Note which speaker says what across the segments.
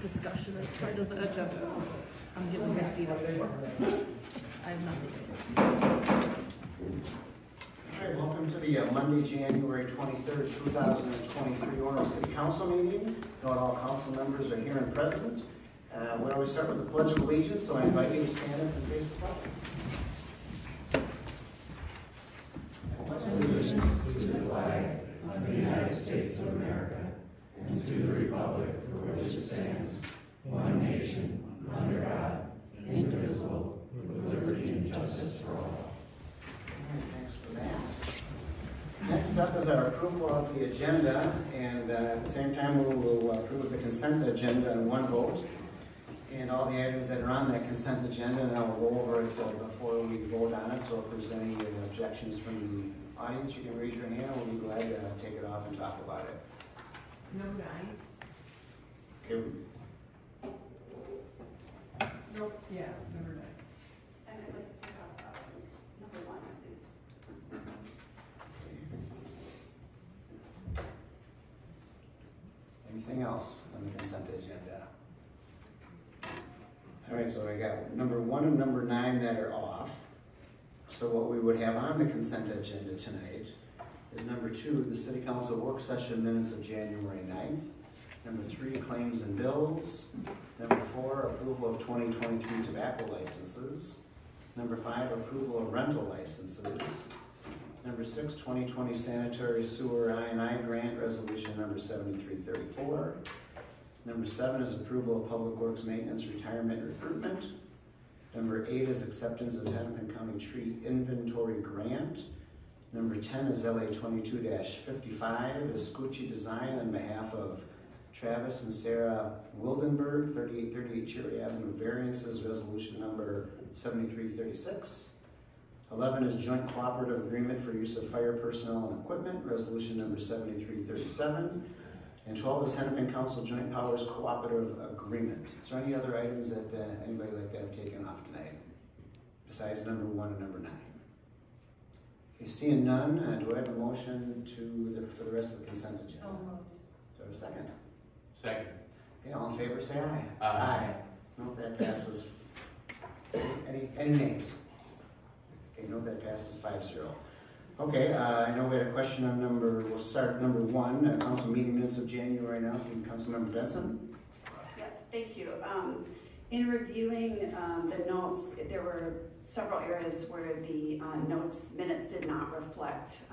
Speaker 1: Discussion as part of the agenda. So I'm giving a seat over there. I have nothing.
Speaker 2: All right, welcome to the Monday, January 23rd, 2023 Orono City Council meeting. Note all council members are here and present. We always start with the Pledge of Allegiance, so I invite you to stand up and face the flag.
Speaker 3: Allegiance to the flag of the United States of America and to the republic for which it stands, one nation, under God, indivisible, with liberty and justice for all.
Speaker 2: All right, thanks for that. Next up is our approval of the agenda, and at the same time we will approve the consent agenda in one vote. And all the items that are on that consent agenda, and I will go over it before we vote on it. So if there's any objections from the audience, you can raise your hand. We'll be glad to take it off and talk about it.
Speaker 1: Number 9.
Speaker 2: Okay.
Speaker 1: Nope. Yeah, number 9.
Speaker 4: And I'd like to take off number 1, please.
Speaker 2: Anything else on the consent agenda? All right, so I got number 1 and number 9 that are off. So what we would have on the consent agenda tonight is number 2, the City Council work session minutes of January 9th. Number 3, claims and bills. Number 4, approval of 2023 tobacco licenses. Number 5, approval of rental licenses. Number 6, 2020 sanitary sewer I&I grant resolution number 7334. Number 7 is approval of public works maintenance retirement recruitment. Number 8 is acceptance of Hennepin County tree inventory grant. Number 10 is LA 22-55, Escucci Design on behalf of Travis and Sarah Wildenberg, 3838 Cherry Avenue variances, resolution number 7336. 11 is joint cooperative agreement for use of fire personnel and equipment, resolution number 7337. And 12 is Hennepin Council Joint Powers Cooperative Agreement. Is there any other items that anybody would like to have taken off tonight, besides number 1 and number 9? Okay, seeing none, do I have a motion for the rest of the consent agenda?
Speaker 4: So moved.
Speaker 2: Do I have a second?
Speaker 3: Second.
Speaker 2: Okay, all in favor say aye.
Speaker 3: Aye.
Speaker 2: No, that passes. Any nays? Okay, no, that passes 5-0. Okay, I know we had a question on we'll start number 1, council meeting minutes of January now from Councilmember Benson.
Speaker 4: Yes, thank you. In reviewing the notes, there were several areas where the minutes did not reflect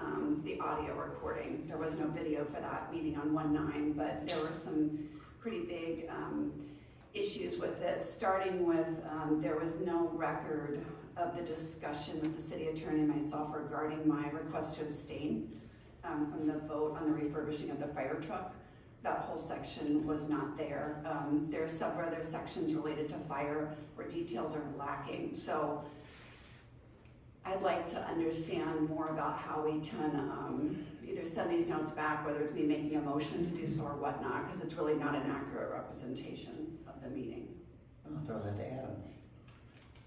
Speaker 4: the audio recording. There was no video for that meeting on 1/9, but there were some pretty big issues with it, starting with there was no record of the discussion with the city attorney and myself regarding my request to abstain from the vote on the refurbishing of the fire truck. That whole section was not there. There are several other sections related to fire where details are lacking. So I'd like to understand more about how we can either send these notes back, whether it's me making a motion to do so or whatnot, because it's really not an accurate representation of the meeting.
Speaker 2: I'll throw that to Adam.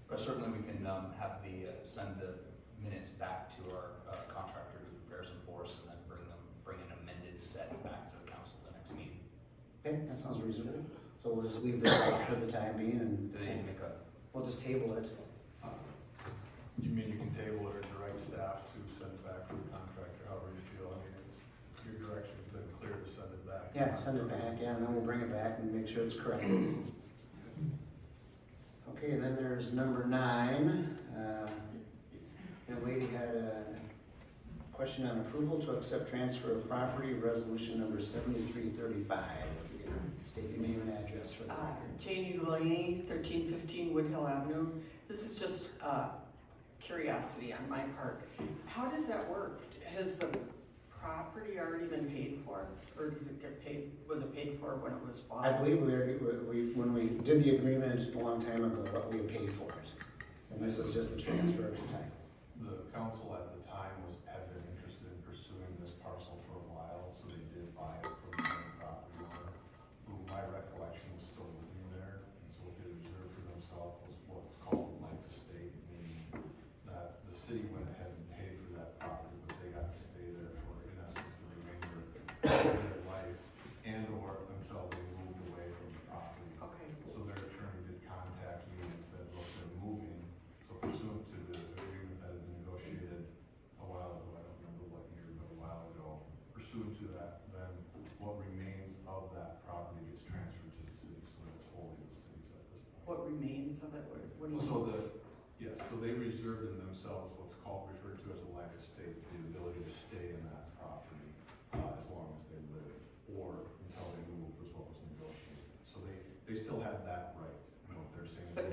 Speaker 5: But certainly we can have send the minutes back to our contractor who prepares them for us, and then bring an amended set back to the council at the next meeting.
Speaker 2: Okay, that sounds reasonable. So we'll just leave this off for the time being, and
Speaker 5: Do they need to make
Speaker 2: we'll just table it.
Speaker 6: You mean you can table it or direct staff to send it back to the contractor, however you feel? I mean, your direction's been clear to send it back.
Speaker 2: Yeah, send it back, yeah, and then we'll bring it back and make sure it's correct. Okay, and then there's number 9. Young lady had a question on approval to accept transfer of property, resolution number 7335. State your name and address for the record.
Speaker 7: Janie Delaney, 1315 Woodhill Avenue. This is just curiosity on my part. How does that work? Has the property already been paid for, or does it get paid? Was it paid for when it was bought?
Speaker 2: I believe when we did the agreement a long time ago, we paid for it, and this is just a transfer of the time.
Speaker 6: The council at the time had been interested in pursuing this parcel for a while, so they did buy it from the property owner, who my recollection was still living there, and so what they reserved for themselves was what's called life estate, meaning that the city went ahead and paid for that property, but they got to stay there for, in essence, the remainder of their life, and or until they moved pursuant to that, then what remains of that property gets transferred to the city, so that it's wholly the city's at this point.
Speaker 7: What remains of it? What do you
Speaker 6: So
Speaker 7: mean?
Speaker 6: so they reserved in themselves what's referred to as a lack estate, the ability to stay in that property as long as they lived, or until they moved was what was negotiated. So they still had that right, what they're saying.
Speaker 7: But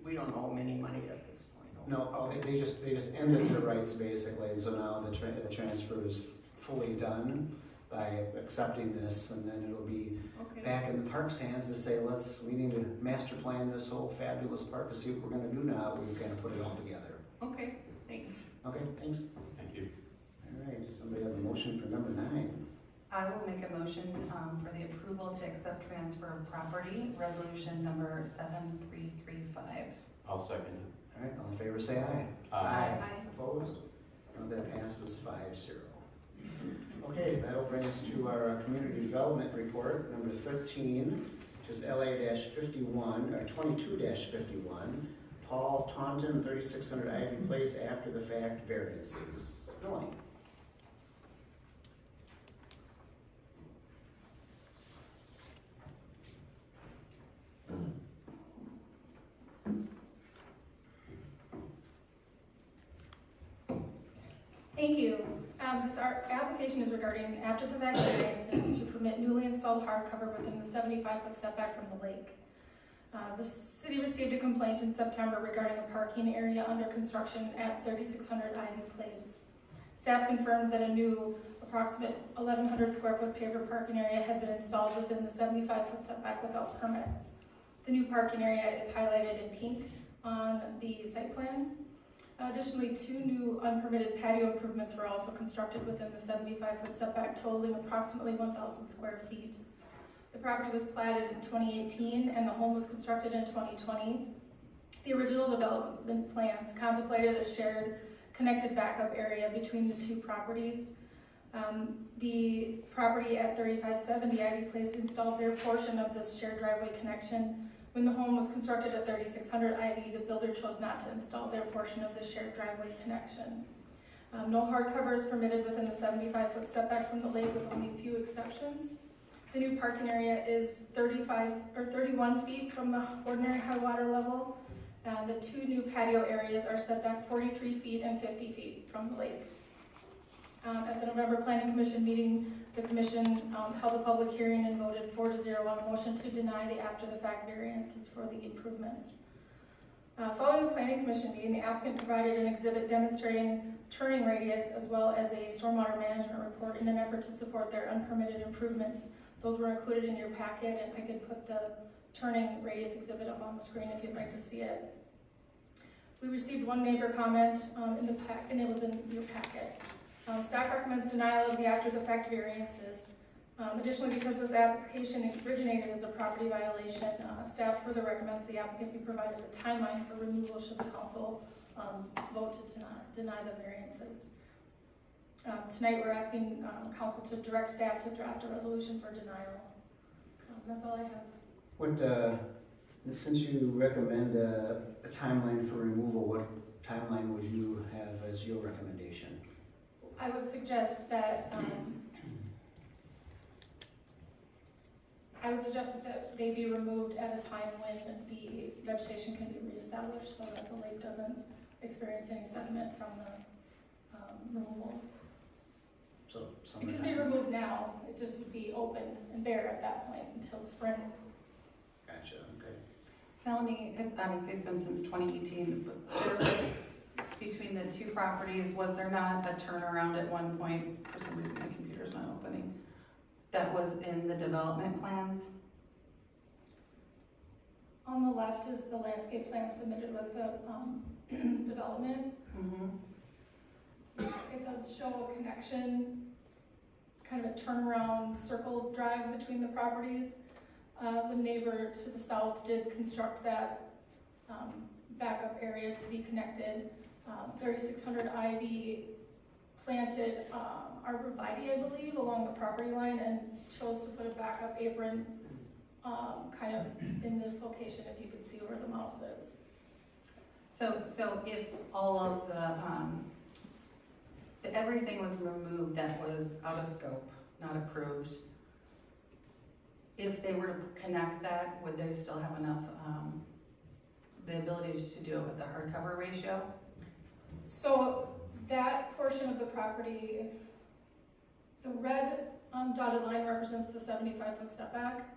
Speaker 7: we don't owe them any money at this point.
Speaker 2: No, they just ended their rights basically, and so now the transfer is fully done by accepting this, and then it'll be back in the park's hands to say, we need to master plan this whole fabulous park to see what we're gonna do now. We've kind of put it all together.
Speaker 7: Okay, thanks.
Speaker 2: Okay, thanks.
Speaker 5: Thank you.
Speaker 2: All right, does somebody have a motion for number 9?
Speaker 1: I will make a motion for the approval to accept transfer of property, resolution number 7335.
Speaker 3: I'll second it.
Speaker 2: All right, all in favor say aye.
Speaker 3: Aye.
Speaker 2: Opposed? No, that passes 5-0. Okay, that'll bring us to our community development report, number 13, which is LA-51, or 22-51, Paul Taunton, 3600 Ivy Place, after the fact variances. Millie?
Speaker 8: Thank you. Our application is regarding after-the-fact variances to permit newly installed hardcover within the 75-foot setback from the lake. The city received a complaint in September regarding a parking area under construction at 3600 Ivy Place. Staff confirmed that a new approximate 1,100 square foot paver parking area had been installed within the 75-foot setback without permits. The new parking area is highlighted in pink on the site plan. Additionally, 2 new unpermitted patio improvements were also constructed within the 75-foot setback, totaling approximately 1,000 square feet. The property was platted in 2018 and the home was constructed in 2020. The original development plans contemplated a shared connected backup area between the 2 properties. The property at 3570 Ivy Place installed their portion of this shared driveway connection. When the home was constructed at 3600 Ivy, the builder chose not to install their portion of the shared driveway connection. No hardcover is permitted within the 75-foot setback from the lake, with only a few exceptions. The new parking area is 31 feet from the ordinary high water level. The 2 new patio areas are set back 43 feet and 50 feet from the lake. At the November Planning Commission meeting, the Commission held a public hearing and voted 4-0 on a motion to deny the after-the-fact variances for the improvements. Following the Planning Commission meeting, the applicant provided an exhibit demonstrating turning radius as well as a stormwater management report in an effort to support their unpermitted improvements. Those were included in your packet, and I could put the turning radius exhibit up on the screen if you'd like to see it. We received 1 neighbor comment in the pack, and it was in your packet. Staff recommends denial of the after-the-fact variances. Additionally, because this application originated as a property violation, staff further recommends the applicant be provided a timeline for removal should the council vote to deny the variances. Tonight we're asking council to direct staff to draft a resolution for denial. That's all I have.
Speaker 2: What, since you recommend a timeline for removal, what timeline would you have as your recommendation?
Speaker 8: I would suggest that they be removed at a time when the vegetation can be reestablished, so that the lake doesn't experience any sediment from the removal.
Speaker 2: So
Speaker 8: it can be removed now. It just would be open and bare at that point until the spring.
Speaker 2: Gotcha. Okay.
Speaker 1: Melanie, obviously it's been since 2018. Between the 2 properties, was there not a turnaround at one point? For some reason, my computer's not opening. That was in the development plans?
Speaker 8: On the left is the landscape plan submitted with the development. It does show a connection, kind of a turnaround circle drive between the properties. The neighbor to the south did construct that backup area to be connected. 3600 Ivy planted arborvitae, I believe, along the property line and chose to put a backup apron kind of in this location, if you could see where the mouse is.
Speaker 1: So if all of the everything was removed that was out of scope, not approved. If they were to connect that, would they still have enough, the ability to do it with the hardcover ratio?
Speaker 8: So that portion of the property, if the red dotted line represents the 75-foot setback,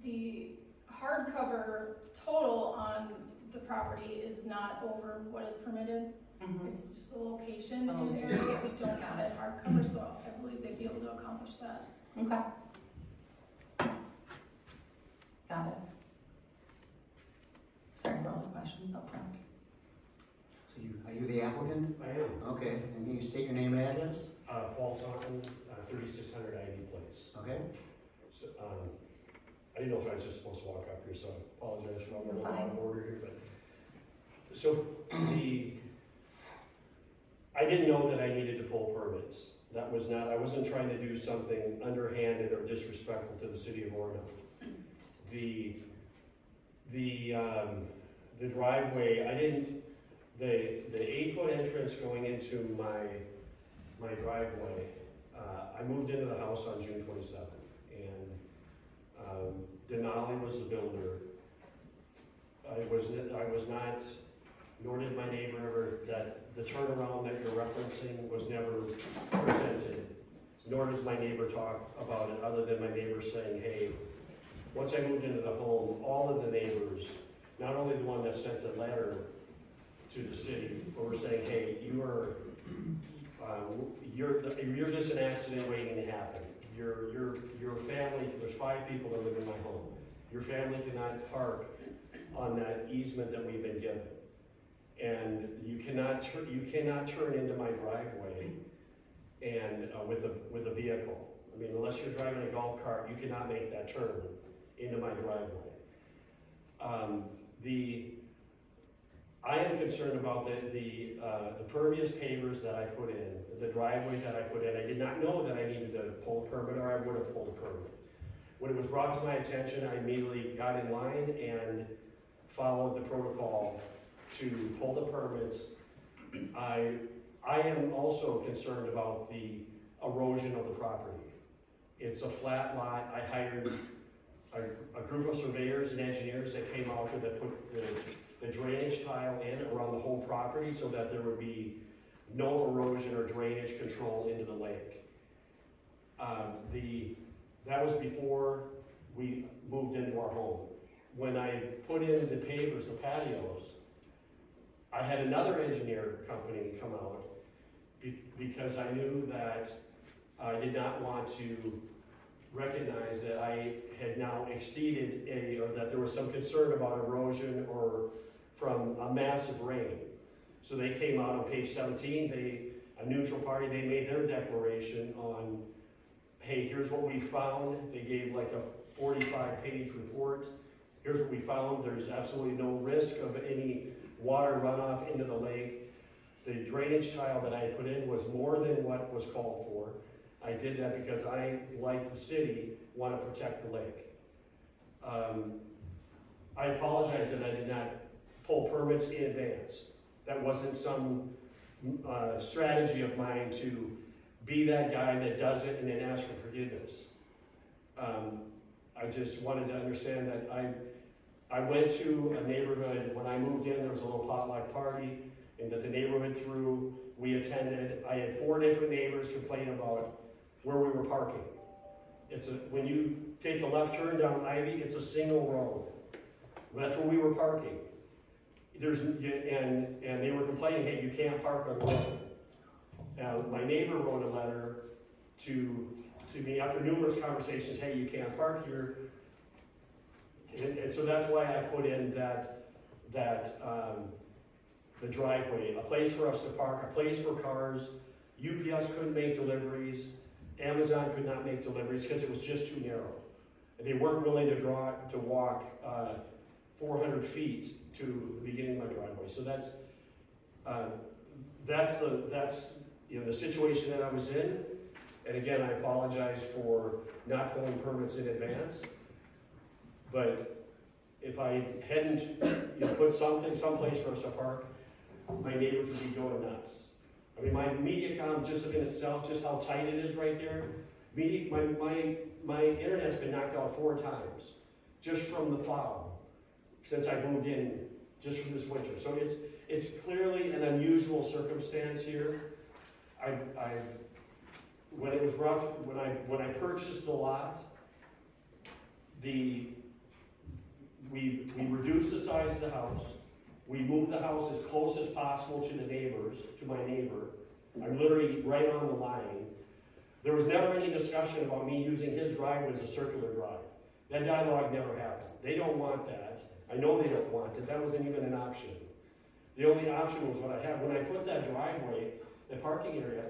Speaker 8: the hardcover total on the property is not over what is permitted. It's just the location in an area that we don't have that hardcover, so I believe they'd be able to accomplish that.
Speaker 1: Okay. Got it. Sorry for all the questions up front.
Speaker 2: So are you the applicant?
Speaker 9: I am.
Speaker 2: Okay, and can you state your name and address?
Speaker 9: Paul Taunton, 3600 Ivy Place.
Speaker 2: Okay.
Speaker 9: So, I didn't know if I was just supposed to walk up here, so I apologize for
Speaker 1: You're
Speaker 9: all the
Speaker 1: fine.
Speaker 9: out of order here. But so I didn't know that I needed to pull permits. That was not. I wasn't trying to do something underhanded or disrespectful to the city of Orono. The driveway. I didn't. The 8-foot entrance going into my driveway. I moved into the house on June 27th, and Denali was the builder. I was not, nor did my neighbor ever, that the turnaround that you're referencing was never presented, nor does my neighbor talk about it, other than my neighbor saying, hey, once I moved into the home, all of the neighbors, not only the one that sent a letter to the city, but were saying, hey, you're just an accident waiting to happen. Your family, there's 5 people that live in my home. Your family cannot park on that easement that we've been given. And you cannot turn into my driveway and with a vehicle. I mean, unless you're driving a golf cart, you cannot make that turn into my driveway. I am concerned about the pervious pavers that I put in, the driveway that I put in. I did not know that I needed to pull a permit, or I would have pulled a permit. When it was brought to my attention, I immediately got in line and followed the protocol to pull the permits. I am also concerned about the erosion of the property. It's a flat lot. I hired a group of surveyors and engineers that came out to put the drainage tile in around the whole property so that there would be no erosion or drainage control into the lake. That was before we moved into our home. When I put in the pavers, the patios, I had another engineer company come out because I knew that I did not want to recognize that I had now exceeded or that there was some concern about erosion or from a massive rain. So they came out on page 17, a neutral party, they made their declaration on, hey, here's what we found. They gave like a 45-page report. Here's what we found. There's absolutely no risk of any water runoff into the lake. The drainage tile that I put in was more than what was called for. I did that because I, like the city, want to protect the lake. I apologize that I did not pull permits in advance. That wasn't some strategy of mine to be that guy that does it and then ask for forgiveness. I just wanted to understand that I went to a neighborhood. When I moved in, there was a little potluck party, and that the neighborhood threw, we attended. I had 4 different neighbors complain about where we were parking. When you take a left turn down Ivy, it's a single road. That's where we were parking. And they were complaining, hey, you can't park on the road. Now, my neighbor wrote a letter to me after numerous conversations, hey, you can't park here. And so that's why I put in the driveway, a place for us to park, a place for cars. UPS couldn't make deliveries. Amazon could not make deliveries because it was just too narrow. And they weren't willing to walk 400 feet to the beginning of my driveway. So that's the situation that I was in. And again, I apologize for not pulling permits in advance. But if I hadn't put someplace for us to park, my neighbors would be going nuts. I mean, my MediaCom, just in itself, just how tight it is right there, my internet's been knocked out 4 times, just from the plow, since I moved in, just for this winter. So it's clearly an unusual circumstance here. When it was brought, when I purchased the lot, we reduced the size of the house. We moved the house as close as possible to the neighbors, to my neighbor. I'm literally right on the line. There was never any discussion about me using his driveway as a circular drive. That dialogue never happened. They don't want that. I know they don't want it. That wasn't even an option. The only option was what I had. When I put that driveway, the parking area,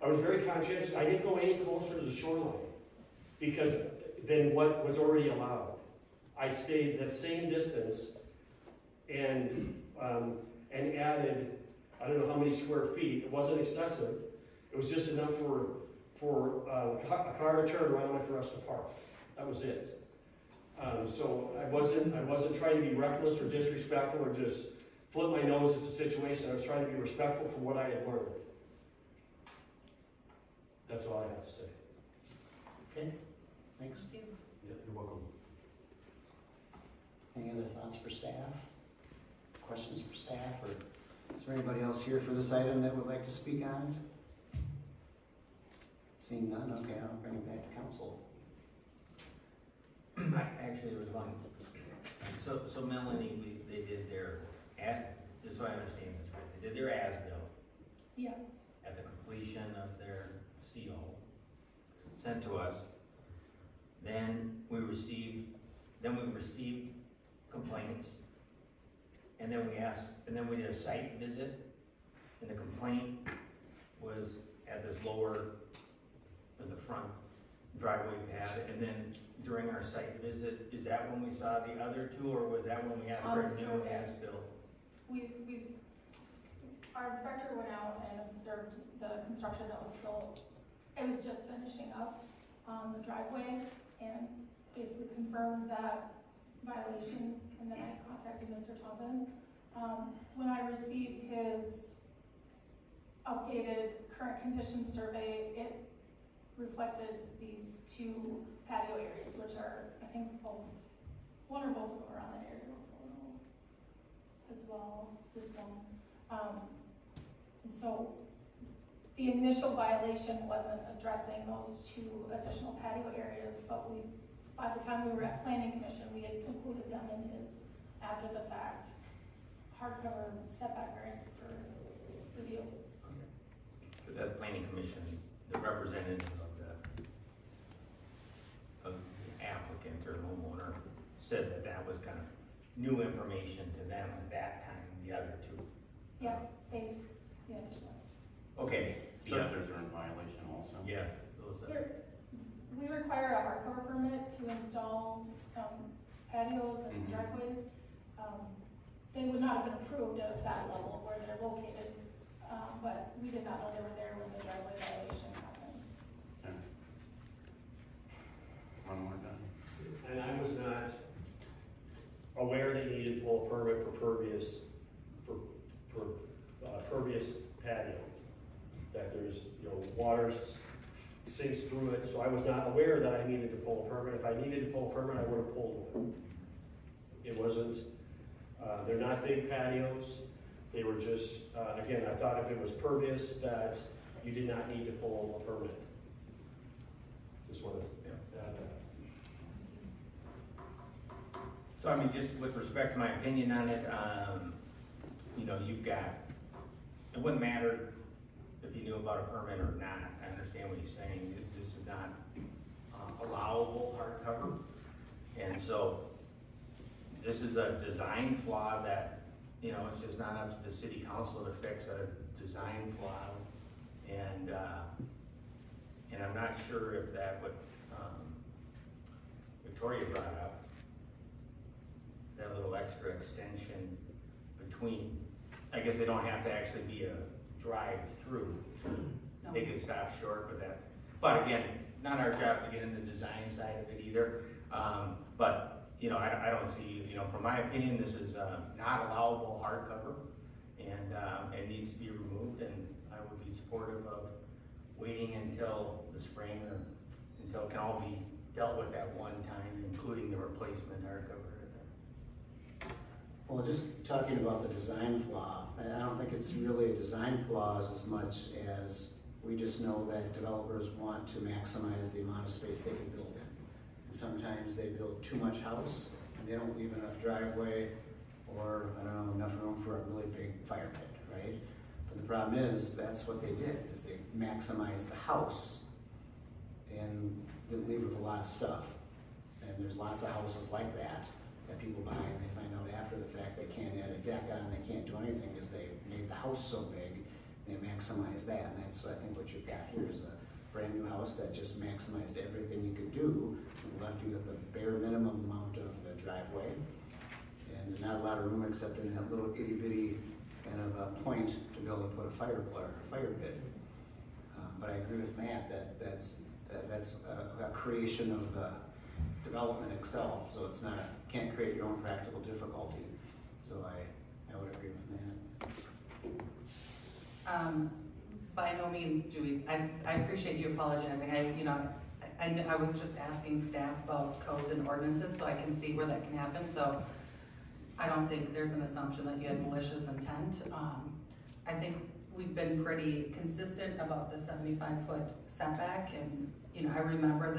Speaker 9: I was very conscientious. I didn't go any closer to the shoreline because than what was already allowed. I stayed that same distance and added, I don't know how many square feet. It wasn't excessive. It was just enough for a car to turn around and for us to park. That was it. So I wasn't trying to be reckless or disrespectful or just flip my nose at the situation. I was trying to be respectful for what I had learned. That's all I have to say.
Speaker 2: Okay, thanks.
Speaker 9: Yeah, you're welcome.
Speaker 2: Any other thoughts for staff? Questions for staff, or is there anybody else here for this item that would like to speak on it? Seeing none, okay, I'll bring it back to council.
Speaker 10: Actually, there was one. So Melanie, they did their, just so I understand this right, they did their as-built
Speaker 8: Yes.
Speaker 10: at the completion of their CO, sent to us. Then we received complaints, and then we did a site visit, and the complaint was at this lower, at the front driveway pad, and then during our site visit, is that when we saw the other two, or was that when we asked for a new as-built?
Speaker 8: Our inspector went out and observed the construction that was still, it was just finishing up on the driveway, and basically confirmed that violation, and then I contacted Mr. Taunton. When I received his updated current condition survey, it reflected these 2 patio areas, which are, I think, one or both of them are on that area as well, just one. And so the initial violation wasn't addressing those 2 additional patio areas, but by the time we were at planning commission, we had included them in his after the fact hardcover setback variance for review.
Speaker 10: Because at the planning commission, the representative of the applicant or homeowner said that was kind of new information to them at that time, the other 2.
Speaker 8: Yes, it was.
Speaker 10: Okay.
Speaker 3: The others are in violation also?
Speaker 10: Yeah, those are.
Speaker 8: We require a hardcover permit to install patios and driveways. They would not have been approved at a stat level where they're located, but we did not know they were there when the driveway violation happened.
Speaker 3: Okay. One more done.
Speaker 9: And I was not aware that you needed to pull a permit for pervious patio. That there's, water sinks through it, so I was not aware that I needed to pull a permit. If I needed to pull a permit, I would have pulled one. It wasn't, they're not big patios. They were just, again, I thought if it was pervious that you did not need to pull a permit. Just wanted to add that.
Speaker 10: So I mean, just with respect to my opinion on it, you've got, it wouldn't matter if you knew about a permit or not. I understand what he's saying. This is not allowable hardcover. And so this is a design flaw that, it's just not up to the city council to fix a design flaw. And I'm not sure if that what Victoria brought up, that little extra extension between, I guess they don't have to actually be a drive-through.
Speaker 1: No.
Speaker 10: They could stop short with that. But again, not our job to get into the design side of it either. But I don't see, from my opinion, this is not allowable hardcover, and it needs to be removed. And I would be supportive of waiting until the spring or until it can all be dealt with at one time, including the replacement hardcover.
Speaker 2: Well, just talking about the design flaw, I don't think it's really a design flaw as much as we just know that developers want to maximize the amount of space they can build in. And sometimes they build too much house and they don't leave enough driveway or, I don't know, enough room for a really big fire pit, right? But the problem is, that's what they did, is they maximized the house and didn't leave with a lot of stuff. And there's lots of houses like that people buy and they find out after the fact they can't add a deck on, they can't do anything because they made the house so big, they maximize that. And that's, I think, what you've got here is a brand new house that just maximized everything you could do and left you with the bare minimum amount of the driveway. And not a lot of room except in that little itty bitty kind of a point to be able to put a fire pit. But I agree with Matt that that's a creation of the development itself, so it's not, can't create your own practical difficulty. So I would agree with Matt.
Speaker 1: By no means, Julie, I appreciate you apologizing. I was just asking staff about codes and ordinances so I can see where that can happen. So I don't think there's an assumption that you had malicious intent. I think we've been pretty consistent about the 75-foot setback, and I remember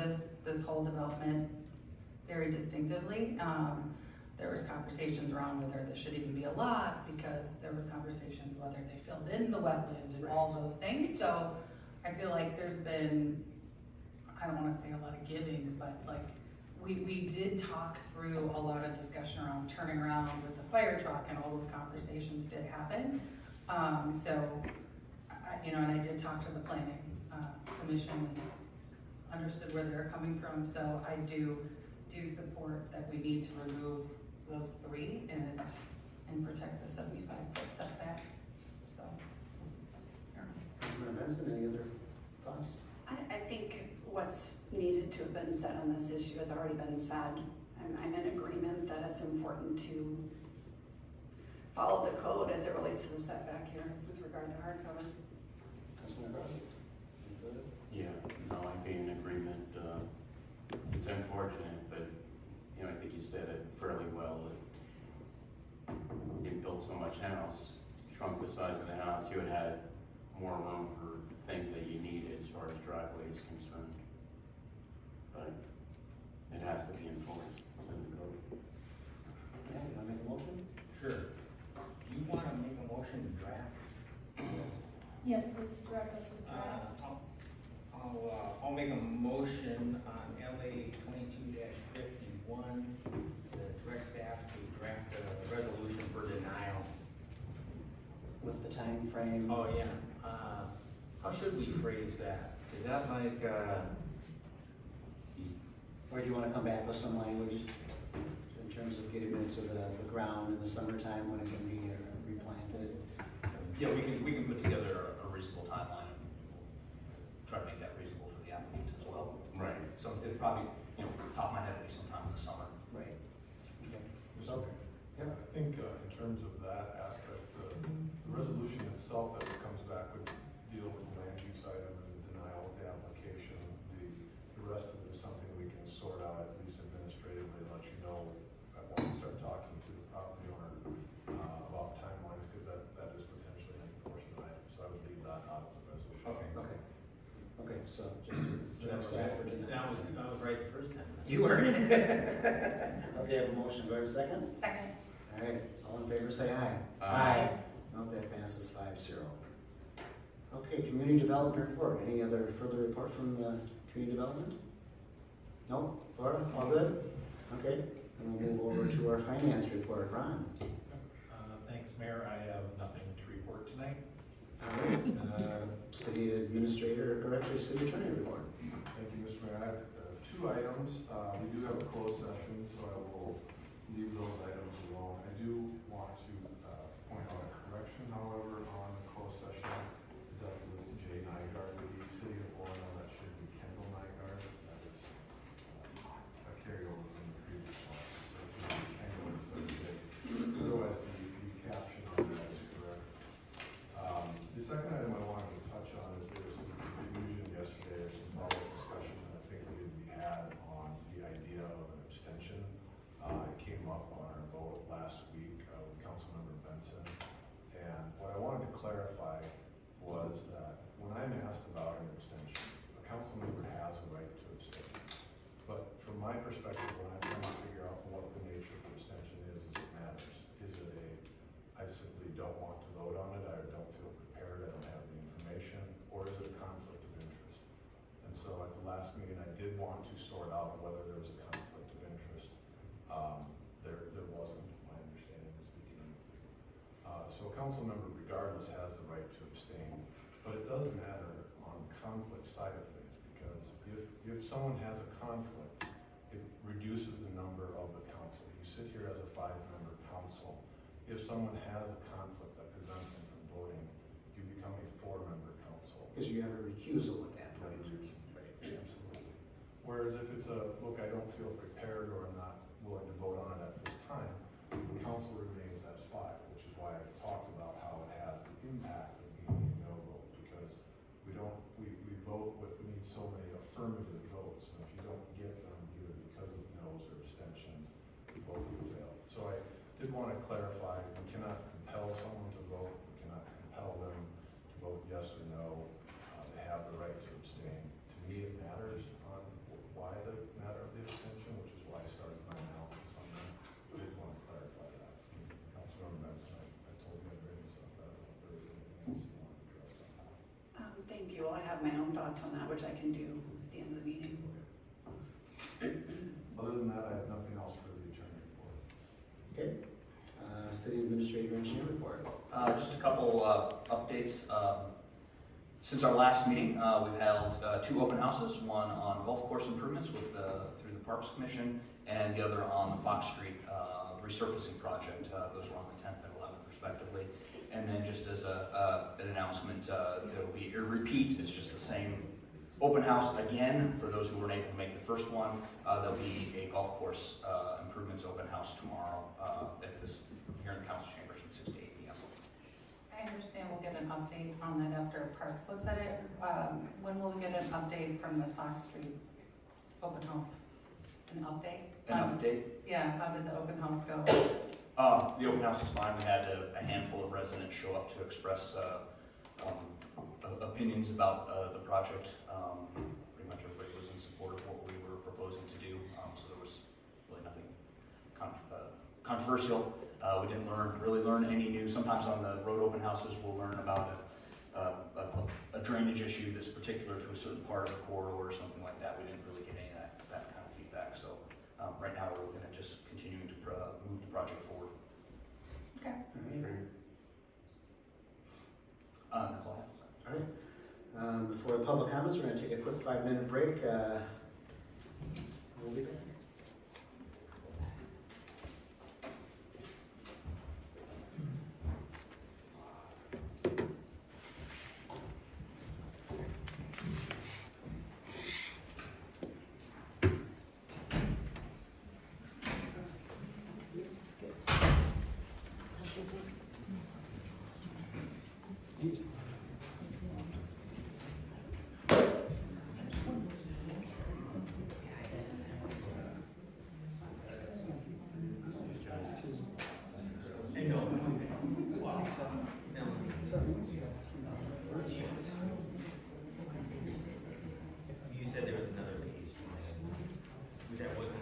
Speaker 1: this whole development very distinctively. There was conversations around whether this should even be a lot, because there was conversations whether they filled in the wetland and all those things. So I feel like there's been, I don't want to say a lot of giving, but like we did talk through a lot of discussion around turning around with the fire truck, and all those conversations did happen. And I did talk to the planning commission and understood where they're coming from. So I do support that we need to remove those three and protect the 75-foot setback. So,
Speaker 2: Councilmember Benson, any other thoughts?
Speaker 4: I think what's needed to have been said on this issue has already been said. I'm in agreement that it's important to follow the code as it relates to the setback here with regard to hardcover.
Speaker 2: Councilmember Rossi?
Speaker 3: Yeah, no, I'd be in agreement. It's unfortunate, but I think you said it fairly well. You built so much house, shrunk the size of the house, you had more room for things that you needed as far as driveway is concerned. But it has to be enforced. It's in the code.
Speaker 2: Yeah, you want to make a motion?
Speaker 10: Sure. Do you want to make a motion to draft?
Speaker 8: Yes, please direct us to draft.
Speaker 10: I'll make a motion on LA 22-51 to direct staff to draft a resolution for denial.
Speaker 2: With the time frame?
Speaker 10: Oh, yeah. How should we phrase that? Is that like,
Speaker 2: Or do you want to come back with some language in terms of getting into the ground in the summertime when it can be replanted?
Speaker 5: Yeah, we can put together a reasonable timeline and we'll try to make that reasonable for the applicant as well.
Speaker 3: Right.
Speaker 5: So it probably, top of my head, it'll be sometime in the summer.
Speaker 2: Right. Okay. So,
Speaker 6: Yeah, I think in terms of that aspect, the resolution itself that comes back would deal with the land use item and the denial of the application. The rest of it is something we can sort out, at least administratively, let you know when we start talking to the property owner about timelines, because that is potentially an enforcement item. So I would leave that out of the resolution.
Speaker 2: Okay, so just to direct staff for denial.
Speaker 10: I was right the first time.
Speaker 2: You were. Okay, I have a motion. Do I have a second?
Speaker 1: Second.
Speaker 2: All right, all in favor say aye.
Speaker 3: Aye.
Speaker 2: No, that passes 5-0. Okay, community development report. Any other further report from the community development? No? Laura, all good? Okay, and we'll move over to our finance report. Ron?
Speaker 11: Thanks, Mayor. I have nothing to report tonight.
Speaker 2: All right, city administrator, or actually city attorney report.
Speaker 6: Thank you, Mr. Mayor. I have 2 items. We do have a closed session, so I will leave those items alone. I do want to point out a correction, however, on the closed session. It does list Jay Nygaard with the city of Orono. That should be Kendall Nygaard. That is a carryover from the previous one. That should be Kendall instead of Jay. Otherwise, the caption on that is correct. The second item I wanted to perspective, when I'm trying to figure out what the nature of the abstention is it matters. Is it I simply don't want to vote on it, I don't feel prepared, I don't have the information, or is it a conflict of interest? And so at the last meeting, I did want to sort out whether there was a conflict of interest. There wasn't, my understanding is beginning. So a council member, regardless, has the right to abstain, but it doesn't matter on the conflict side of things, because if someone has a conflict, it reduces the number of the council. You sit here as a 5-member council. If someone has a conflict that prevents them from voting, you become a 4-member council.
Speaker 2: Because you have a recusal at that point.
Speaker 6: Absolutely. Whereas if it's look, I don't feel prepared or I'm not willing to vote on it at this time, the council remains as 5, which is why I talked about how it has the impact of being a no vote, because we vote with, we need so many affirmative votes, and if you don't get them either because of no's or abstentions, the vote will fail. So I did want to clarify, we cannot compel someone to vote, we cannot compel them to vote yes or no. They have the right to abstain. To me, it matters on why the matter of the abstention, which is why I started my analysis on that. I did want to clarify that. Councilmember Benson, I told you I'd bring this up, but I don't know if there was anything else you wanted to address on that.
Speaker 4: Thank you. Well, I have my own thoughts on that, which I can do at the end of the meeting.
Speaker 6: Other than that, I have nothing else for the attorney report.
Speaker 2: Okay. City Administrator Engineer report.
Speaker 5: Just a couple updates. Since our last meeting, we've held 2 open houses, one on golf course improvements through the Parks Commission, and the other on the Fox Street resurfacing project. Those were on the 10th and 11th respectively. And then just as an announcement, there will be a repeat. It's just the same open house again for those who weren't able to make the first one. There'll be a golf course improvements open house tomorrow here in the council chambers from 6 to 8 p.m.
Speaker 1: I understand we'll get an update on that after Parks looks at it. When will we get an update from the Fox Street open house? An update?
Speaker 5: An update?
Speaker 1: Yeah, how did the open house go?
Speaker 5: The open house is fine. We had a handful of residents show up to express opinions about the project. Pretty much everybody was in support of what we were proposing to do, so there was really nothing controversial. We didn't really learn any new. Sometimes on the road open houses we'll learn about a drainage issue that's particular to a certain part of the corridor or something like that. We didn't really get any of that kind of feedback. So right now we're looking at just continuing to move the project forward.
Speaker 1: Okay.
Speaker 5: That's all I have.
Speaker 2: All right. Before the public comments, we're going to take a quick 5-minute break. We'll be back.
Speaker 10: You said there was another case, which that was not.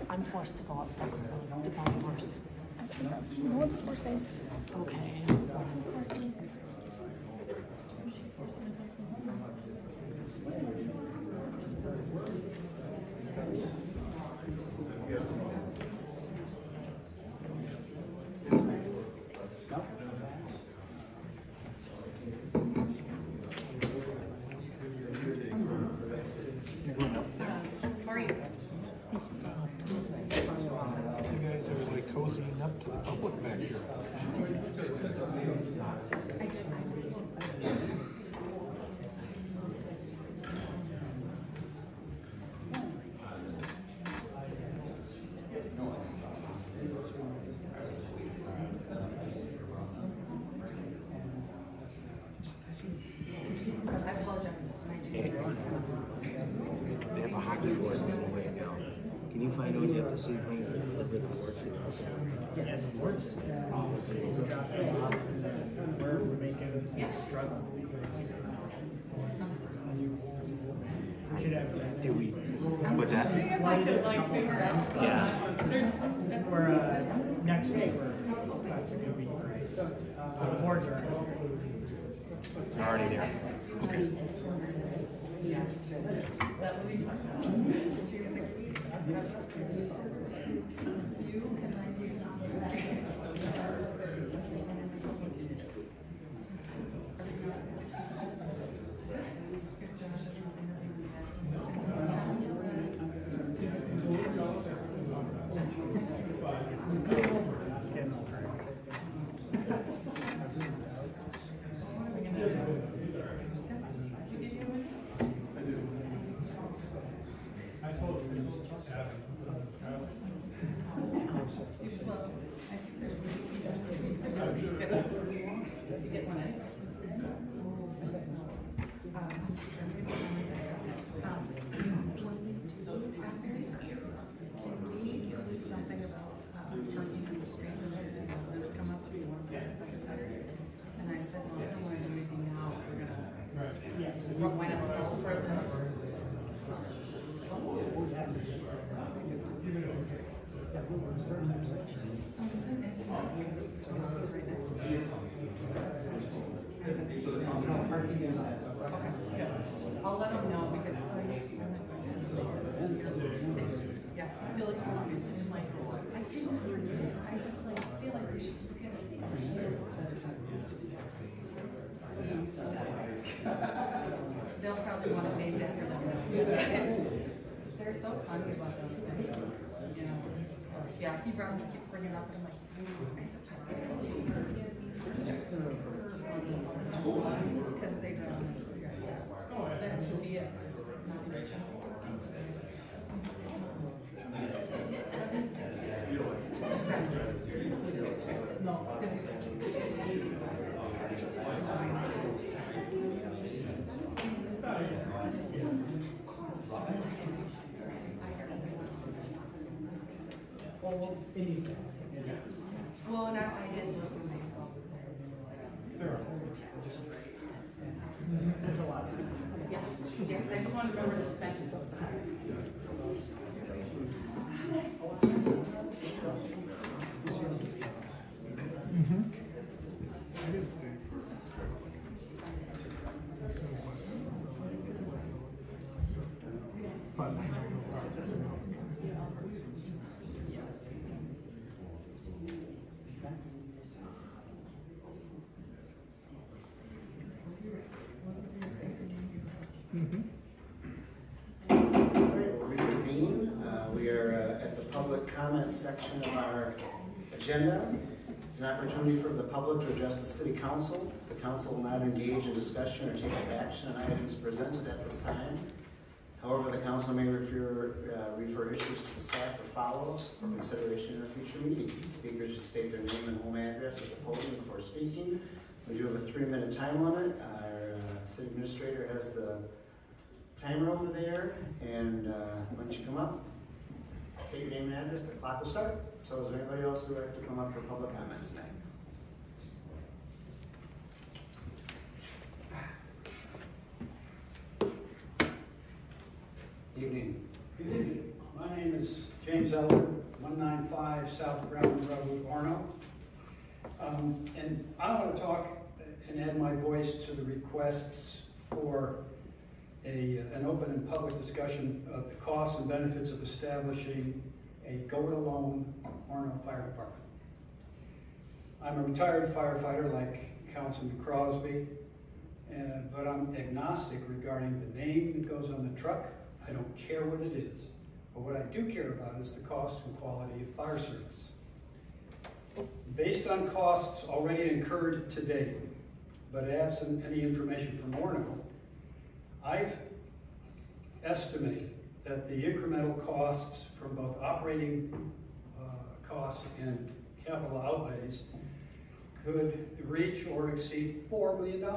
Speaker 12: I'm forced to go up there, so it's all worse.
Speaker 8: No one's forcing.
Speaker 12: Okay.
Speaker 1: How are you?
Speaker 11: You guys are like cozying up to the public back here.
Speaker 1: I apologize.
Speaker 13: the board meeting right now. Can you find out yet this evening for the board?
Speaker 14: Yeah, the board's dropping off, and then we're making a struggle. We should have.
Speaker 13: Do we? What's that?
Speaker 14: Yeah. We're next week. That's a good week for us. The boards are
Speaker 13: Already there. Okay.
Speaker 1: That would be fun. Something about parking in the streets and it's come up to me one time, and I said, well, I don't want to do anything now, so we're gonna, why not sell for them? I'll let them know because yeah, I feel like I'm like, I didn't forget. I just like feel like we should look at it. They'll probably want to name it after them. They're so funny about those things. You know, yeah, he brought me, keep bringing it up, and I'm like, I said, because they drown us. That should be it. No, because he's well, in these days. Well, and I didn't look when baseball was there. There's a lot. Yes, yes, I just want to remember to spend it outside.
Speaker 2: We are at the public comment section of our agenda. It's an opportunity for the public to address the city council. The council will not engage in discussion or take action on items presented at this time. However, the council may refer issues to the staff for follow-up or consideration in a future meeting. Speakers should state their name and home address at the podium before speaking. We do have a 3-minute time limit. Our city administrator has the timer over there, and once you come up, state your name and address, the clock will start. So is there anybody else who would like to come up for public comments tonight? Evening.
Speaker 15: Good evening. My name is James Elder, 195 South Brown Road, Orono. And I want to talk and add my voice to the requests for an open and public discussion of the costs and benefits of establishing a go-it-alone Orono Fire Department. I'm a retired firefighter like Councilman Crosby, but I'm agnostic regarding the name that goes on the truck. I don't care what it is, but what I do care about is the cost and quality of fire service. Based on costs already incurred to date, but absent any information from Orono, I've estimated that the incremental costs from both operating costs and capital outlays could reach or exceed $4 million.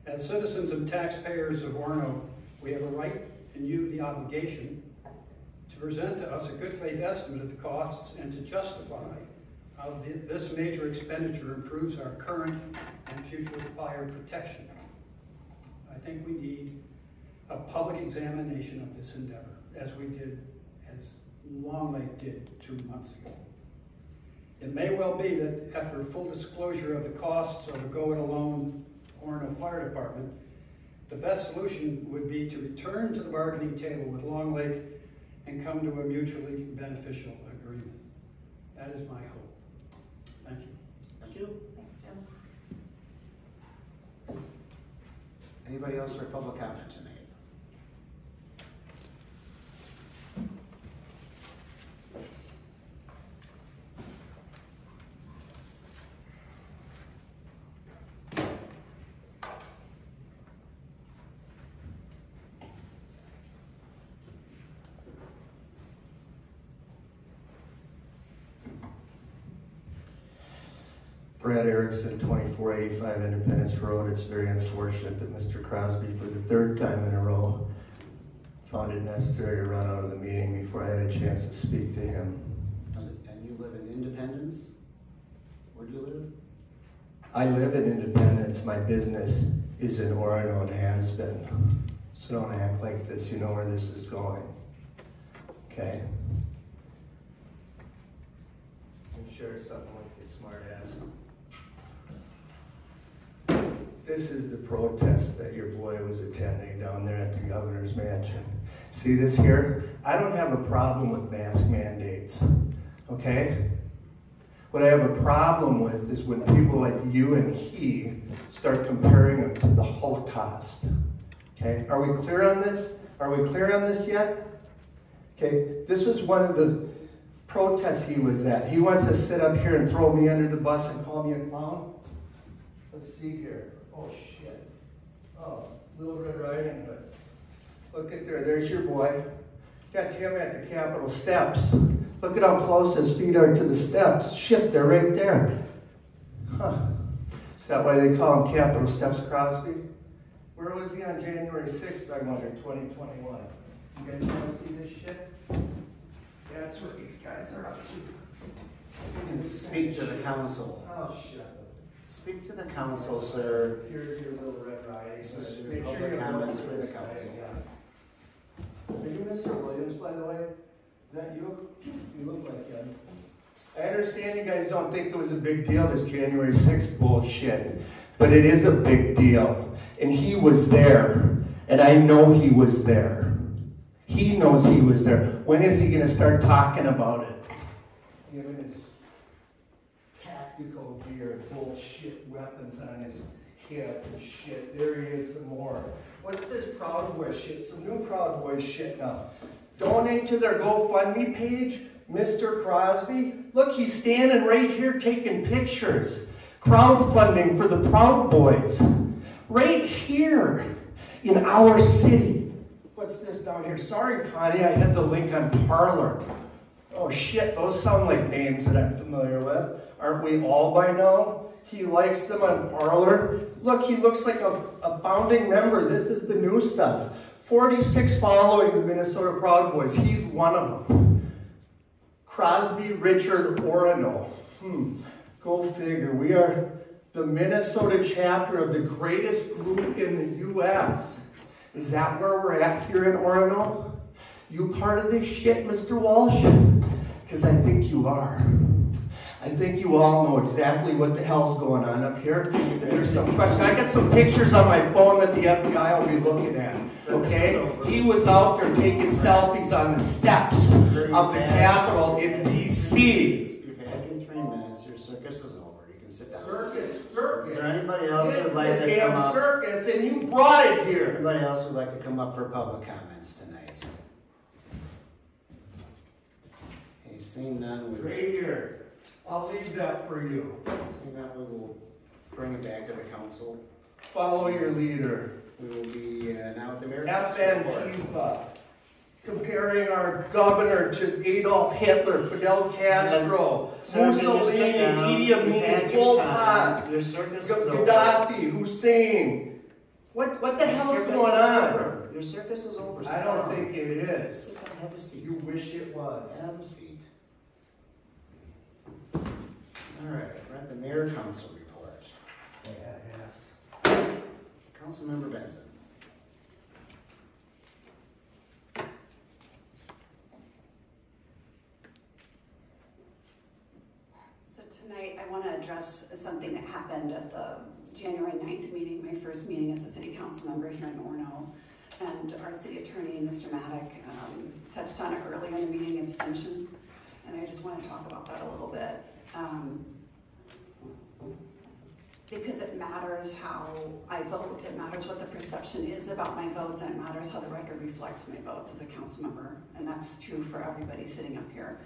Speaker 15: As citizens and taxpayers of Orono, We have a right, and you the obligation, to present to us a good faith estimate of the costs and to justify how this major expenditure improves our current and future fire protection. I think we need a public examination of this endeavor, as Long Lake did 2 months ago. It may well be that after a full disclosure of the costs of a go-it-alone Orono Fire Department, the best solution would be to return to the bargaining table with Long Lake and come to a mutually beneficial agreement. That is my hope. Thank you.
Speaker 2: Thank you.
Speaker 1: Thanks, Jim.
Speaker 2: Anybody else for public comment tonight?
Speaker 13: Brad Erickson, 2485 Independence Road. It's very unfortunate that Mr. Crosby, for the 3rd time in a row, found it necessary to run out of the meeting before I had a chance to speak to him.
Speaker 2: And you live in Independence? Where do you live?
Speaker 13: I live in Independence. My business is in Orono and has been. So don't act like this. You know where this is going. Okay? I'll share something with you, smart ass. This is the protest that your boy was attending down there at the governor's mansion. See this here? I don't have a problem with mask mandates, okay? What I have a problem with is when people like you and he start comparing them to the Holocaust, okay? Are we clear on this? Are we clear on this yet? Okay, this is one of the protests he was at. He wants to sit up here and throw me under the bus and call me a clown? Let's see here. Oh, shit. Oh, Little Red Riding Hood. Look at there. There's your boy. That's him at the Capitol steps. Look at how close his feet are to the steps. Shit, they're right there. Huh. Is that why they call him Capitol Steps Crosby? Where was he on January 6th, I wonder, 2021? You guys want to see this shit? That's what these guys are up to.
Speaker 2: And speak to the council.
Speaker 13: Oh, shut up.
Speaker 2: Speak to the council, sir.
Speaker 13: Here's your Little Red Riding.
Speaker 2: This is your
Speaker 13: Make sure
Speaker 2: public
Speaker 13: you
Speaker 2: comments
Speaker 13: look
Speaker 2: for
Speaker 13: at
Speaker 2: the
Speaker 13: this
Speaker 2: council.
Speaker 13: guy, yeah. Are you Mr. Williams, by the way? Is that you? You look like him. I understand you guys don't think it was a big deal, this January 6th bullshit, but it is a big deal. And he was there, and I know he was there. He knows he was there. When is he going to start talking about it? Giving his tactical gear, bullshit weapons on his hip and shit. There he is some more. What's this Proud Boy shit? Some new Proud Boy shit now. Donate to their GoFundMe page, Mr. Crosby. Look, he's standing right here taking pictures. Crowdfunding for the Proud Boys. Right here in our city. What's this down here? Sorry, Connie, I had the link on Parlor. Oh shit, those sound like names that I'm familiar with. Aren't we all by now? He likes them on Parlor. Look, he looks like a founding member. This is the new stuff. 46 following the Minnesota Proud Boys. He's one of them. Crosby Richard Orono. Go figure. We are the Minnesota chapter of the greatest group in the U.S. Is that where we're at here in Orono? You part of this shit, Mr. Walsh? Because I think you are. I think you all know exactly what the hell's going on up here. And there's some questions. I got some pictures on my phone that the FBI will be looking at. Okay? He was out there taking selfies on the steps of the Capitol in D.C.
Speaker 2: You've had your 3 minutes. Your circus is over. You can sit down.
Speaker 13: Circus.
Speaker 2: Is there anybody else who would like to
Speaker 13: Damn
Speaker 2: come up?
Speaker 13: circus, and you brought it here.
Speaker 2: Anybody else who would like to come up for public comments tonight? Okay, seeing none,
Speaker 13: Right here. I'll leave that for you.
Speaker 2: seeing none, we will bring it back to the council.
Speaker 13: Follow your leader.
Speaker 2: We will be now at the mayor's
Speaker 13: FNTIFA. Comparing our governor to Adolf Hitler, Fidel Castro, Mussolini, Idi Amin, Pol Pot,
Speaker 2: Your circus is over.
Speaker 13: Gaddafi, Hussein. What the hell is going on?
Speaker 2: Your circus is over.
Speaker 13: I don't think it is.
Speaker 2: You gotta have a seat.
Speaker 13: You wish it was.
Speaker 2: Have a seat. All right, we're at the mayor council report.
Speaker 13: Yeah, yes.
Speaker 2: Councilmember Benson.
Speaker 4: So tonight, I want to address something that happened at the January 9th meeting, my first meeting as a city council member here in Orono. And our city attorney, Mr. Maddock, touched on it earlier in the meeting, abstention. And I just want to talk about that a little bit. Because it matters how I vote, it matters what the perception is about my votes, and it matters how the record reflects my votes as a council member. And that's true for everybody sitting up here.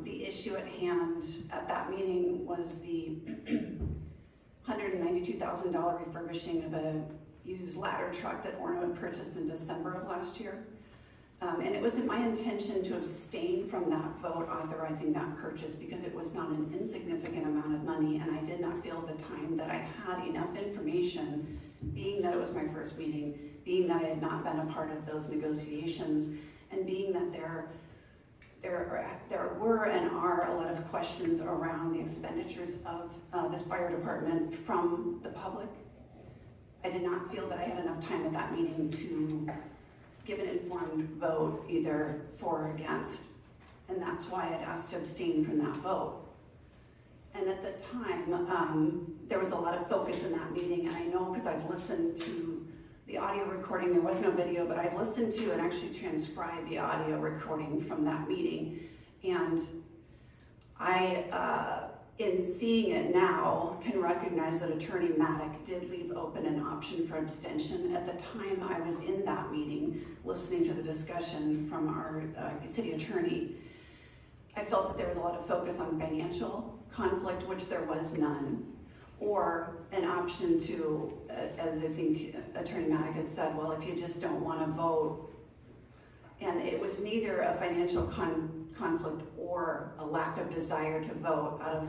Speaker 4: The issue at hand at that meeting was the $192,000 refurbishing of a used ladder truck that Orono had purchased in December of last year. And it wasn't my intention to abstain from that vote authorizing that purchase because it was not an insignificant amount of money, and I did not feel at the time that I had enough information, being that it was my first meeting, being that I had not been a part of those negotiations, and being that there were and are a lot of questions around the expenditures of this fire department from the public. I did not feel that I had enough time at that meeting to give an informed vote either for or against, and that's why I'd asked to abstain from that vote. And at the time, there was a lot of focus in that meeting, and I know because I've listened to the audio recording, there was no video, but I've listened to and actually transcribed the audio recording from that meeting. And I, in seeing it now, can recognize that Attorney Maddock did leave open an option for abstention. At the time I was in that meeting, listening to the discussion from our city attorney, I felt that there was a lot of focus on financial conflict, which there was none, or an option to, as I think Attorney Maddock had said, well, if you just don't want to vote, and it was neither a financial conflict or a lack of desire to vote out of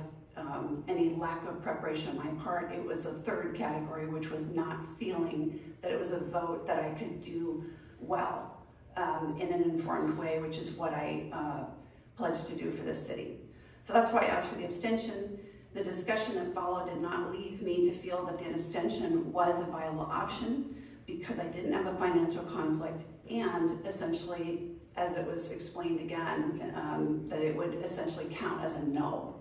Speaker 4: any lack of preparation on my part. It was a third category, which was not feeling that it was a vote that I could do well in an informed way, which is what I pledged to do for this city. So that's why I asked for the abstention. The discussion that followed did not leave me to feel that the abstention was a viable option because I didn't have a financial conflict, and essentially, as it was explained again, that it would essentially count as a no.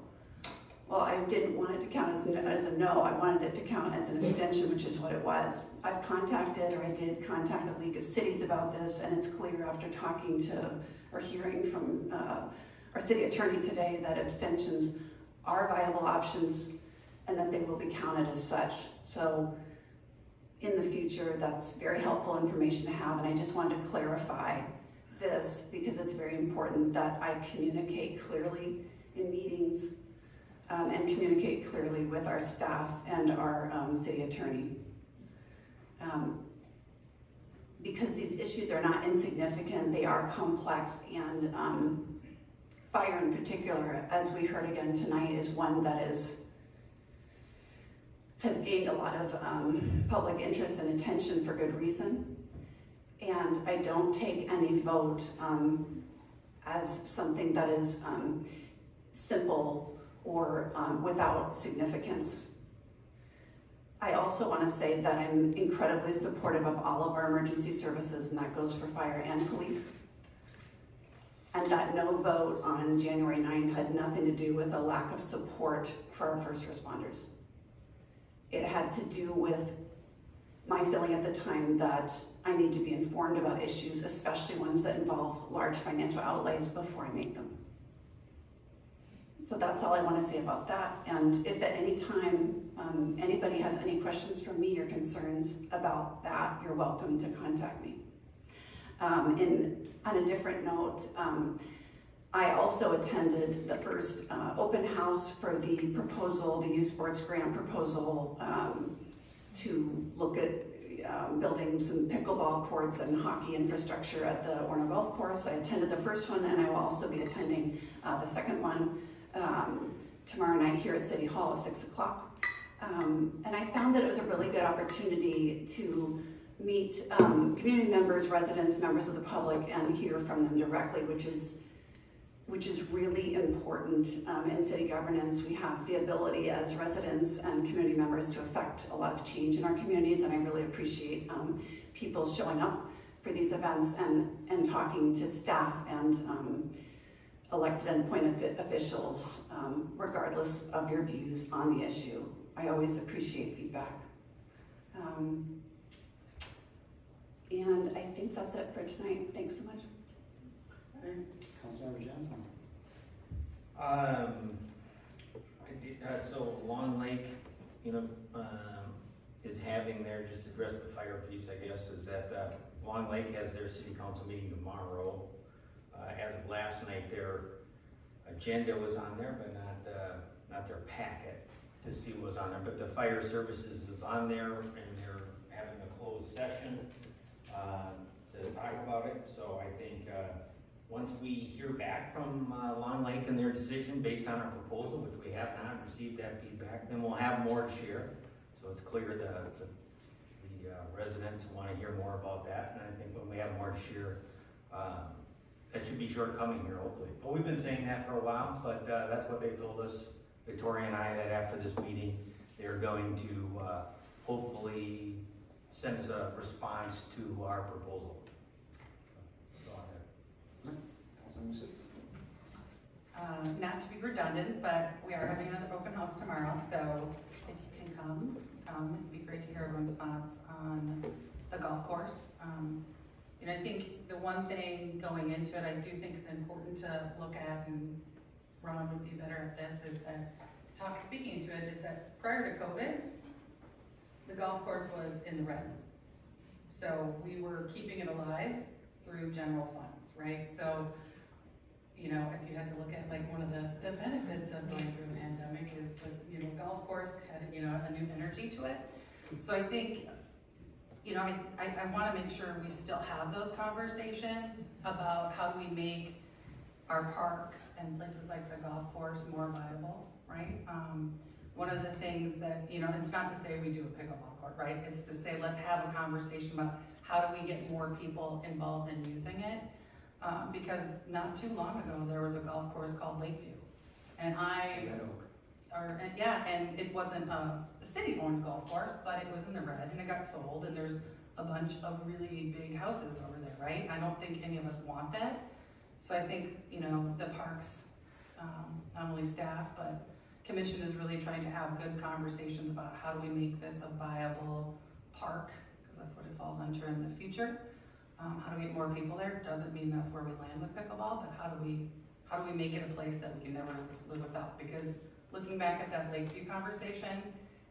Speaker 4: Well, I didn't want it to count as a no. I wanted it to count as an abstention, which is what it was. I've contacted, or I did contact the League of Cities about this, and it's clear after talking to or hearing from our city attorney today that abstentions are viable options and that they will be counted as such. So in the future, that's very helpful information to have, and I just wanted to clarify this because it's very important that I communicate clearly in meetings and communicate clearly with our staff and our city attorney. Because these issues are not insignificant, they are complex, and fire in particular, as we heard again tonight, is one that has gained a lot of public interest and attention for good reason. And I don't take any vote as something that is simple or without significance. I also want to say that I'm incredibly supportive of all of our emergency services, and that goes for fire and police. And that no vote on January 9th had nothing to do with a lack of support for our first responders. It had to do with my feeling at the time that I need to be informed about issues, especially ones that involve large financial outlays, before I make them. So that's all I want to say about that. And if at any time anybody has any questions for me or concerns about that, you're welcome to contact me. On a different note, I also attended the first open house for the proposal, the youth sports grant proposal, to look at building some pickleball courts and hockey infrastructure at the Orono Golf Course. I attended the first one, and I will also be attending the second one tomorrow night here at City Hall at 6 o'clock. And I found that it was a really good opportunity to meet community members, residents, members of the public, and hear from them directly, which is really important in city governance. We have the ability as residents and community members to affect a lot of change in our communities, and I really appreciate people showing up for these events and talking to staff and elected and appointed officials, regardless of your views on the issue. I always appreciate feedback. And I think that's it for tonight. Thanks so much.
Speaker 2: All right, Councilmember Johnson.
Speaker 10: So Long Lake, is having their, just to address the fire piece, I guess, is that Long Lake has their city council meeting tomorrow. As of last night, their agenda was on there, but not their packet to see what was on there. But the fire services is on there, and they're having a closed session to talk about it. So I think once we hear back from Long Lake and their decision based on our proposal, which we have not received that feedback, then we'll have more to share. So it's clear the residents want to hear more about that. And I think when we have more to share, that should be shortcoming here, hopefully. But we've been saying that for a while, but that's what they told us, Victoria and I, that after this meeting, they're going to hopefully send us a response to our proposal.
Speaker 1: Not to be redundant, but we are having another open house tomorrow, so if you can come, it'd be great to hear everyone's thoughts on the golf course. I think the one thing going into it, I do think is important to look at, and Ron would be better at this, is that, speaking to it, is that prior to COVID, the golf course was in the red. So we were keeping it alive through general funds, right? So, if you had to look at like one of the benefits of going through the pandemic is that, golf course had, a new energy to it. So I think, I want to make sure we still have those conversations about how do we make our parks and places like the golf course more viable, right? One of the things that, it's not to say we do a pickleball court, right? It's to say, let's have a conversation about how do we get more people involved in using it? Because not too long ago, there was a golf course called Lakeview. And and it wasn't a city-owned golf course, but it was in the red and it got sold, and there's a bunch of really big houses over there, right? I don't think any of us want that. So I think, the parks, not only staff, but commission is really trying to have good conversations about how do we make this a viable park, because that's what it falls under in the future. How do we get more people there? Doesn't mean that's where we land with pickleball, but how do we make it a place that we can never live without? Because looking back at that Lakeview conversation,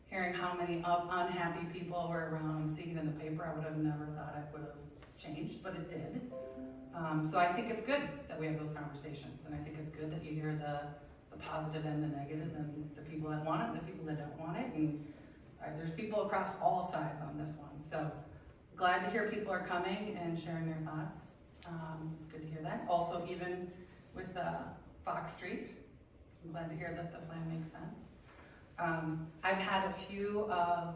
Speaker 1: hearing how many unhappy people were around, seeing it in the paper, I would have never thought it would have changed, but it did. So I think it's good that we have those conversations, and I think it's good that you hear the positive and the negative, and the people that want it and the people that don't want it, and there's people across all sides on this one. So glad to hear people are coming and sharing their thoughts. It's good to hear that. Also, even with Fox Street, I'm glad to hear that the plan makes sense. I've had a few of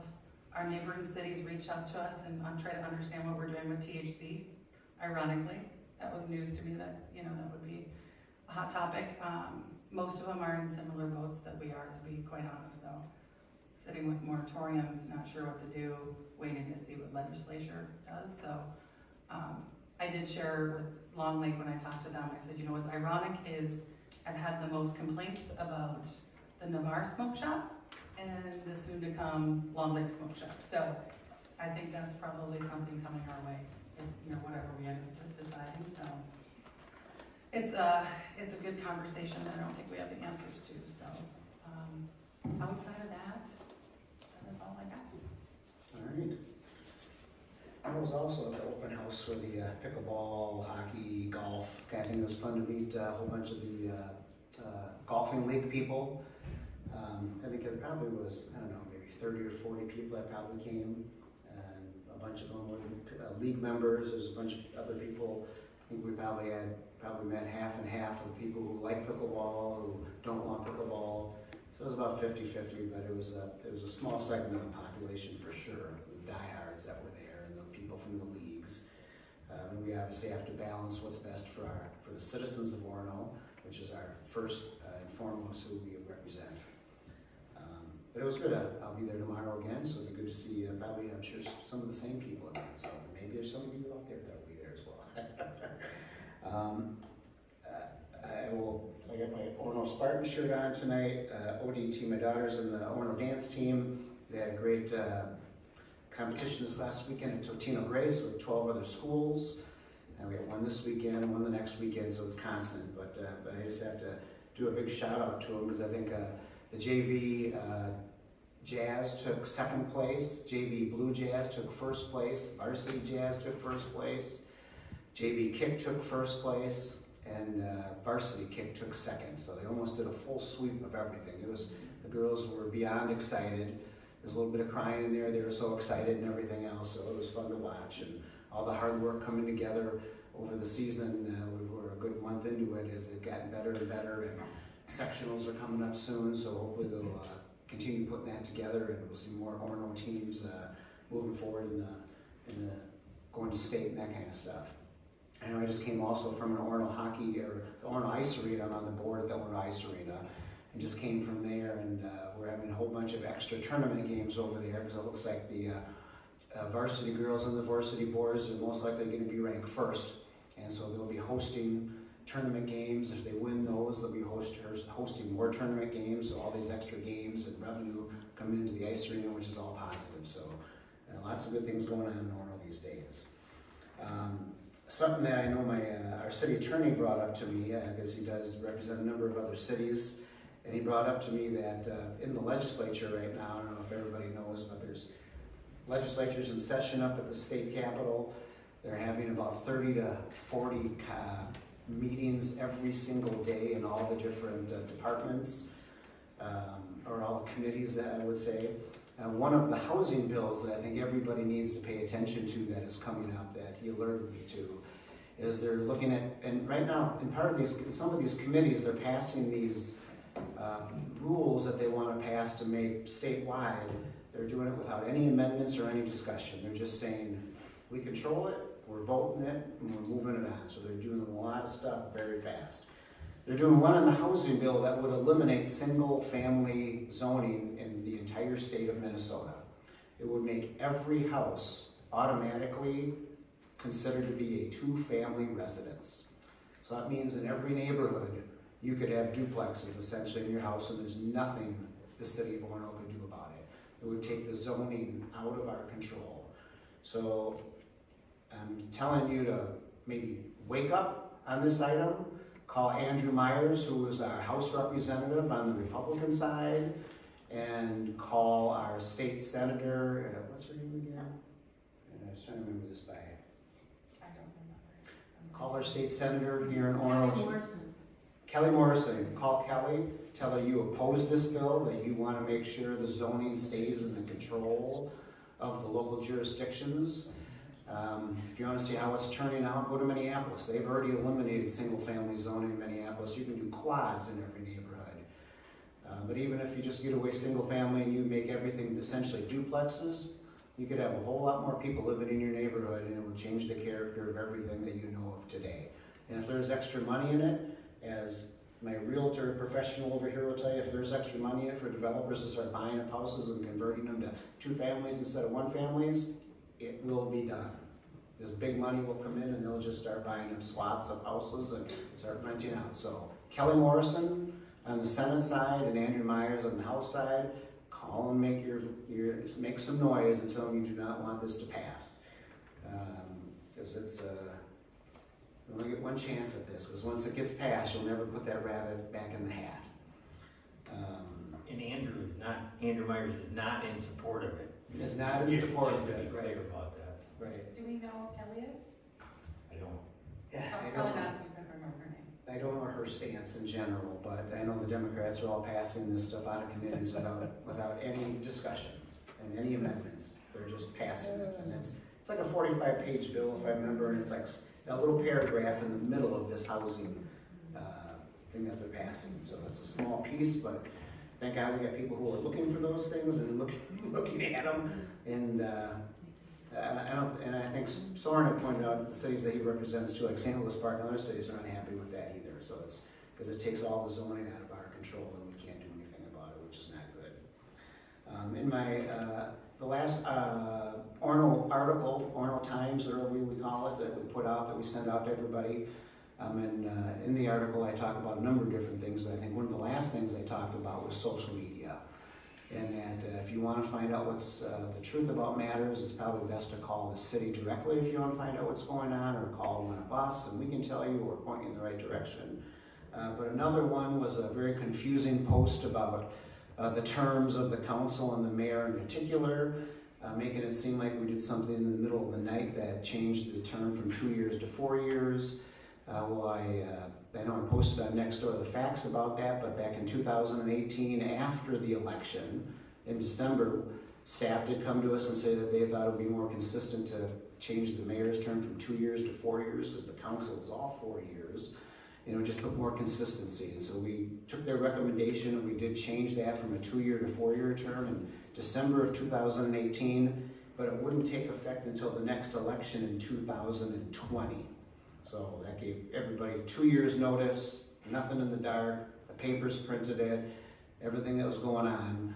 Speaker 1: our neighboring cities reach out to us and try to understand what we're doing with THC. Ironically, that was news to me that, that would be a hot topic. Most of them are in similar boats that we are, to be quite honest, though. Sitting with moratoriums, not sure what to do, waiting to see what legislature does. So I did share with Long Lake when I talked to them, I said, what's ironic is I've had the most complaints about the Navarre Smoke Shop and the soon-to-come Long Lake Smoke Shop. So I think that's probably something coming our way, whatever we end up deciding. So it's a good conversation that I don't think we have the answers to. So outside of that is all I got.
Speaker 2: All right. I was also at the open house for the pickleball, hockey, golf. I think it was fun to meet a whole bunch of the golfing league people. I think it probably was, I don't know, maybe 30 or 40 people that probably came, and a bunch of them were league members. There's a bunch of other people. I think we probably met half and half of the people who like pickleball, who don't want pickleball. So it was about 50-50, but it was a small segment of the population for sure, the diehards that were there, and the people from the leagues. And we obviously have to balance what's best for the citizens of Orono, which is our first and foremost who we represent. But it was good. I'll be there tomorrow again, so it'll be good to see probably, I'm sure, some of the same people again. So maybe there's some of you out there that will be there as well. I got my Orono Spartan shirt on tonight. ODT, my daughter's in the Orono dance team. They had a great competition this last weekend at Totino Grace with 12 other schools. And we got one this weekend and one the next weekend, so it's constant. But I just have to do a big shout out to them because I think the JV Jazz took second place, JV Blue Jazz took first place, Varsity Jazz took first place, JV Kick took first place, and Varsity Kick took second. So they almost did a full sweep of everything. The girls were beyond excited. There's a little bit of crying in there. They were so excited and everything else, so it was fun to watch. And all the hard work coming together over the season, we were a good month into it as they've gotten better and better, and sectionals are coming up soon, so hopefully they'll continue putting that together, and we'll see more Orono teams moving forward in the going to state and that kind of stuff. I know I just came also from an Orono hockey, or the Orono Ice Arena. I'm on the board at the Orono Ice Arena, and just came from there, and we're having a whole bunch of extra tournament games over there, because it looks like the varsity girls and the varsity boys are most likely going to be ranked first, and so they'll be hosting tournament games. If they win those, they'll be hosting more tournament games, so all these extra games and revenue coming into the ice arena, which is all positive. So lots of good things going on in Orono these days. Something that I know our city attorney brought up to me, because he does represent a number of other cities, and he brought up to me that in the legislature right now, I don't know if everybody knows, but there's legislatures in session up at the state capitol. They're having about 30 to 40 meetings every single day in all the different departments, or all the committees, I would say. One of the housing bills that I think everybody needs to pay attention to that is coming up, that he alerted me to, is they're looking at, and right now, in part of some of these committees, they're passing these rules that they want to pass to make statewide. They're doing it without any amendments or any discussion. They're just saying, we control it, we're voting it, and we're moving it on. So they're doing a lot of stuff very fast. They're doing one in the housing bill that would eliminate single-family zoning in the entire state of Minnesota. It would make every house automatically considered to be a two-family residence. So that means in every neighborhood, you could have duplexes essentially in your house, and there's nothing the city of Orono could do about it. It would take the zoning out of our control. So I'm telling you to maybe wake up on this item. Call Andrew Myers, who is our House representative on the Republican side, and call our state senator, what's her name again? I was trying to remember this by. I don't remember. Call our state senator here in Orono. Kelly Morrison. Call Kelly, tell her you oppose this bill, that you want to make sure the zoning stays in the control of the local jurisdictions. If you want to see how it's turning out, go to Minneapolis. They've already eliminated single-family zoning in Minneapolis. You can do quads in every neighborhood. But even if you just get away single-family and you make everything essentially duplexes, you could have a whole lot more people living in your neighborhood, and it would change the character of everything that you know of today. And if there's extra money in it, as my realtor professional over here will tell you, if there's extra money in it for developers to start buying up houses and converting them to two families instead of one families, it will be done. This big money will come in and they'll just start buying up swaths of houses and start renting out. So Kelly Morrison on the Senate side and Andrew Myers on the House side, call and make some noise and tell them you do not want this to pass. Because you only get one chance at this, because once it gets passed, you'll never put that rabbit back in the hat.
Speaker 10: And Andrew Myers is not in support of it.
Speaker 2: Is not in support of it.
Speaker 10: Just to be clear about that.
Speaker 2: Right.
Speaker 1: Do we know what Kelly is?
Speaker 10: I don't.
Speaker 2: Yeah,
Speaker 1: Probably not if you remember her name.
Speaker 2: I don't know her stance in general, but I know the Democrats are all passing this stuff out of committees without any discussion and any amendments. They're just passing it, and it's like a 45-page bill, if I remember, and it's like a little paragraph in the middle of this housing thing that they're passing. So it's a small piece, but thank God we got people who are looking for those things and looking at them. And and I think Soren had pointed out the cities that he represents too, like St. Louis Park and other cities are not happy with that either. So it's because it takes all the zoning out of our control and we can't do anything about it, which is not good. In my the last Orono article, Orono Times, or whatever we call it, that we put out, that we send out to everybody. And in the article, I talk about a number of different things, but I think one of the last things I talked about was social media. And that if you want to find out what's the truth about matters, it's probably best to call the city directly if you want to find out what's going on, or call one of us and we can tell you or point you in the right direction. But another one was a very confusing post about the terms of the council and the mayor in particular, making it seem like we did something in the middle of the night that changed the term from 2 years to 4 years. Well, I know I posted on Nextdoor the facts about that, but back in 2018, after the election, in December, staff did come to us and say that they thought it would be more consistent to change the mayor's term from 2 years to 4 years, because the council is all 4 years. You know, just put more consistency. And so we took their recommendation and we did change that from a 2-year to 4-year term in December of 2018, but it wouldn't take effect until the next election in 2020. So that gave everybody 2 years notice, nothing in the dark, the papers printed it, everything that was going on.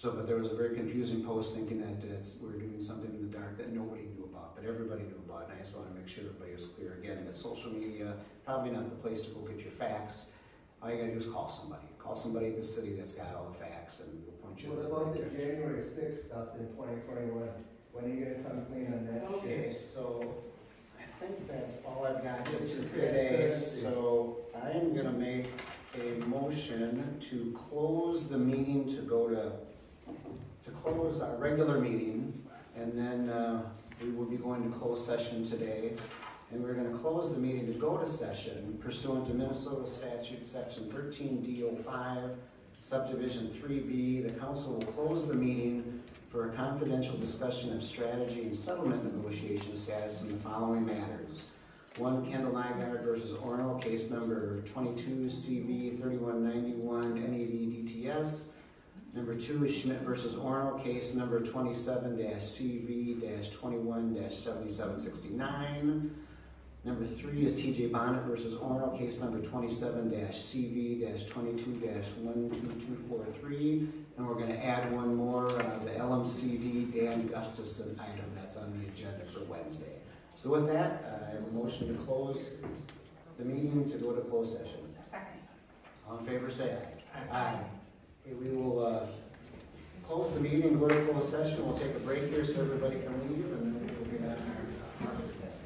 Speaker 2: But there was a very confusing post thinking that we're doing something in the dark that nobody knew about, but everybody knew about, and I just want to make sure everybody was clear again that social media, probably not the place to go get your facts. All you gotta do is call somebody. Call somebody at the city that's got all the facts and we'll point you in the right
Speaker 13: What about the
Speaker 2: direction.
Speaker 13: January 6th stuff in 2021? When are you gonna come clean on that
Speaker 2: Okay,
Speaker 13: shit?
Speaker 2: so I think that's all I've got to today. So I am gonna make a motion to close the meeting, to close our regular meeting, and then we will be going to closed session today. And we're gonna close the meeting to go to session pursuant to Minnesota statute section 13D05, subdivision 3B. The council will close the meeting for a confidential discussion of strategy and settlement negotiation status in the following matters. 1, Kendall Nygaard versus Orono, case number 22 CV 3191 NEV DTS. Number 2 is Schmidt versus Orono, case number 27-CV-21-7769. Number 3 is TJ Bonnet versus Orono, case number 27-CV-22-12243. And we're gonna add one more, the LMCD Dan Gustafson item that's on the agenda for Wednesday. So with that, I have a motion to close the meeting to go to closed session.
Speaker 1: A second.
Speaker 2: All in favor, say aye. Aye. Okay, we will close the meeting, go to closed session. We'll take a break here so everybody can leave, and then we'll get on our business.